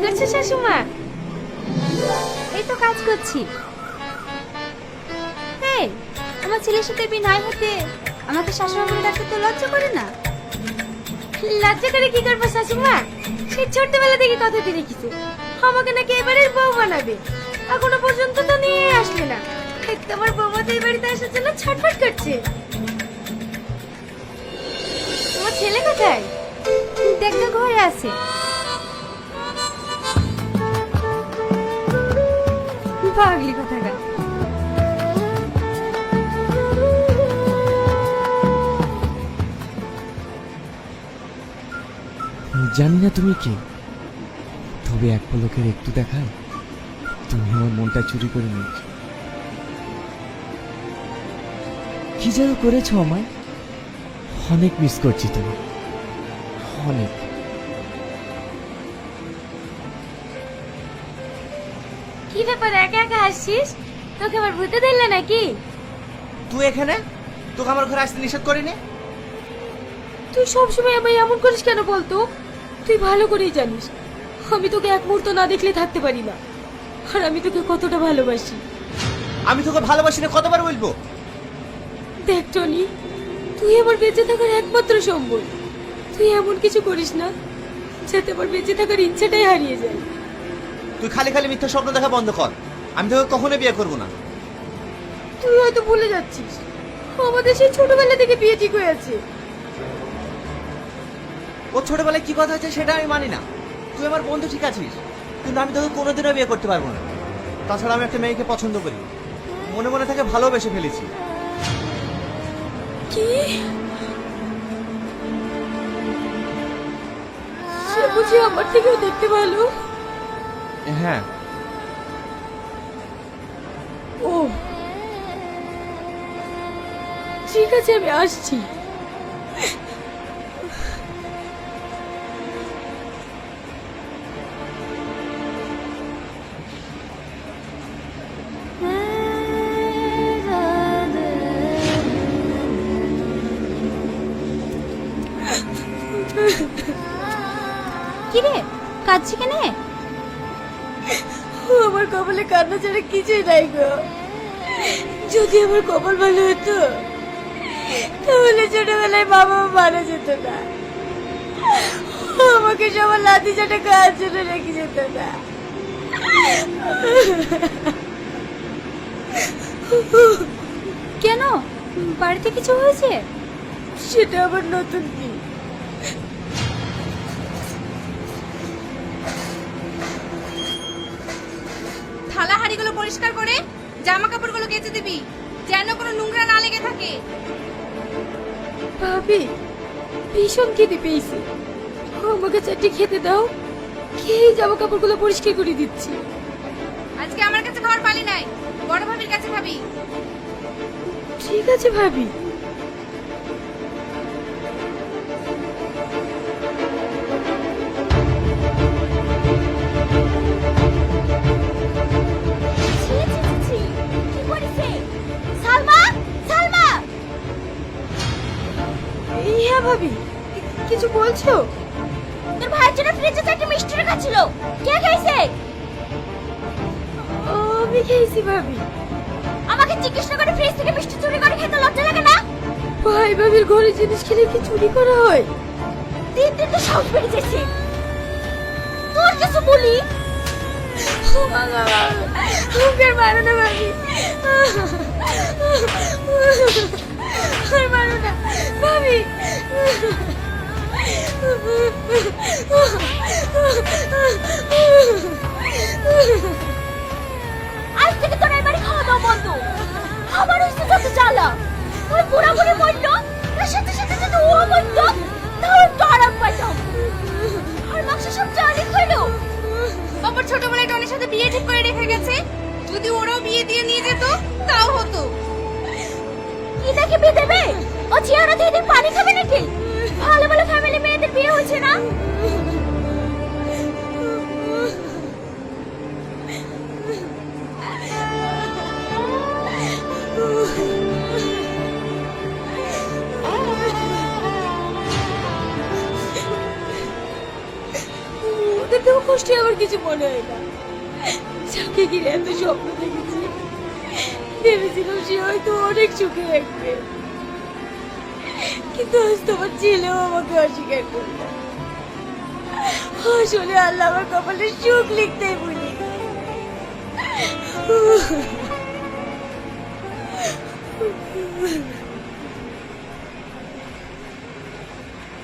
করছো শাশুমা? এই তো কাজ করছি। এই, আমার ছেলের সাথে বিনয় হতে আমাকে শাশুড়ি বলে ডাকতে তো লজ্জা করে না? লজ্জা করে কি করবো শাশুমা? সে ছোটবেলা থেকে কথা দিয়ে রেখেছে আমাকে নাকি এবারের বউ বানাবে। এখনো পর্যন্ত তো নিয়ে আসলে না। তোমার বৌমা তো এই বাড়িতে আসার জন্য ছটফট করছে। তোমার ছেলে কোথায়? দেখতে ঘরে আছে। পাগলি কোথাকার। জানি না তুমি কে, তবে এক পলকের একটু দেখায় তুমি আমার মনটা চুরি করে নিয়েছ। কি যেন করেছো আমায়, অনেক মিস করছি তুমি, অনেক। কি ব্যাপার একা একা হাসছিস? তোকে আবার ভূতে ধরলে নাকি? তুই এখানে? তোকে আমার ঘরে আসতে নিষেধ করিনি। তুই সবসময় আমায় এমন করিস কেন বলতো? তুই ভালো করেই জানিস আমি তোকে এক মুহূর্ত না দেখলে থাকতে পারি না, আর আমি তোকে কতটা ভালোবাসি। আমি তোকে ভালোবাসি না কতবার বলবো? দেখ টনি, তুই আমার বেঁচে থাকার একমাত্র সম্বল। তুই এমন কিছু করিস না যাতে আমার বেঁচে থাকার ইচ্ছাটাই হারিয়ে যায়। তুই খালি খালি মিথ্যা স্বপ্ন দেখা বন্ধ কর। আমি তোকে কখনো বিয়ে করবো না। তুই হয়তো ভুলে যাচ্ছিস আমাদের সেই ছোটবেলা থেকে বিয়ে ঠিক হয়ে আছে। ও ছোটবেলায় কি কথা হচ্ছে সেটা আমি মানি না। তুই আমার বন্ধু ঠিক আছিস, কিন্তু আমি তোকে কোনোদিনও বিয়ে করতে পারবো না। তাছাড়া আমি একটা মেয়েকে পছন্দ করি, মনে মনে তাকে ভালোবেসে ফেলেছি। কি? সে বুঝি আমার থেকেও দেখতে ভালো? হ্যাঁ। ও ঠিক আছে, আমি আসছি। কি রে, কাঁদছি কেনে? আমার কপালে কান্না ছাড়া কিছুই নাই গো। যদি আমার কপাল ভালো হতো তাহলে ছোটবেলায় বাবা মারা যেত না, আমাকে সবার লাঠি চাটা খাওয়ার জন্য রেখে যেত না। কেন, বাড়িতে কিছু হয়েছে? সেটা আবার নতুন কি? থালা হাঁড়িগুলো পরিষ্কার করে জামা কাপড়গুলো কেচে দিবি, যেন কোনো নোংরা না লেগে থাকে। ভাবি, ভীষণ খিদে পেয়েছে, আমাকে চারটি খেতে দাও। খেয়ে জামা কাপড়গুলো পরিষ্কার করে দিচ্ছি। আজকে আমার কাছে খাওয়ার পালি নাই, বড় ভাবির কাছে খাবি। ঠিক আছে ভাবি। হ্যাঁ ভাবি, কিছু বলছো? তোর ভাইয়ের জন্য ফ্রিজে চারটি মিষ্টি রাখা ছিল, কে খেয়েছে? আমি খেয়েছি ভাবি। আমাকে জিজ্ঞেস না করে ফ্রিজ থেকে মিষ্টি চুরি করে খেতে লজ্জা লাগে না? ভাই ভাবির ঘরে জিনিস খেলে কি চুরি করা হয়? দিন দিন তো সাহস বেড়ে যাচ্ছে। তোর কিছু বলি? আমাকে আর মারো না ভাবি, আর মারো না ভাবি। আজ থেকে তোর এই বাড়ি খাওয়া দাওয়া বন্ধ। আমার হচ্ছে যত জ্বালা। ওই বুড়া বুড়ি মরলো, তার সাথে সাথে যদি ও মরতো তাহলে তো আরাম পাইতাম। আর মাংস সব চালি খাইলো। আমার ছোটবেলায় টনির সাথে বিয়ে ঠিক করে রেখে গেছে, যদি ওরাও বিয়ে দিয়ে নিয়ে যেত তাও হতো। কি দেখে বিয়ে দেবে? ও চেহারা দিয়ে দিন পানি খাবে নাকি? ভালো ভালো ফ্যামিলি মেয়েদের বিয়ে হচ্ছে না? দুঃখ কষ্টে আমার কিছু মনে হয় না। যাকে ঘিরে এত স্বপ্ন দেখেছি, ভেবেছিলাম সে হয়তো অনেক সুখে রাখবে, কিন্তু আজ তোমার ছেলেও আমাকে অস্বীকার করলো। আসলে আল্লাহ আমার কপালে সুখ লিখতেই বলি।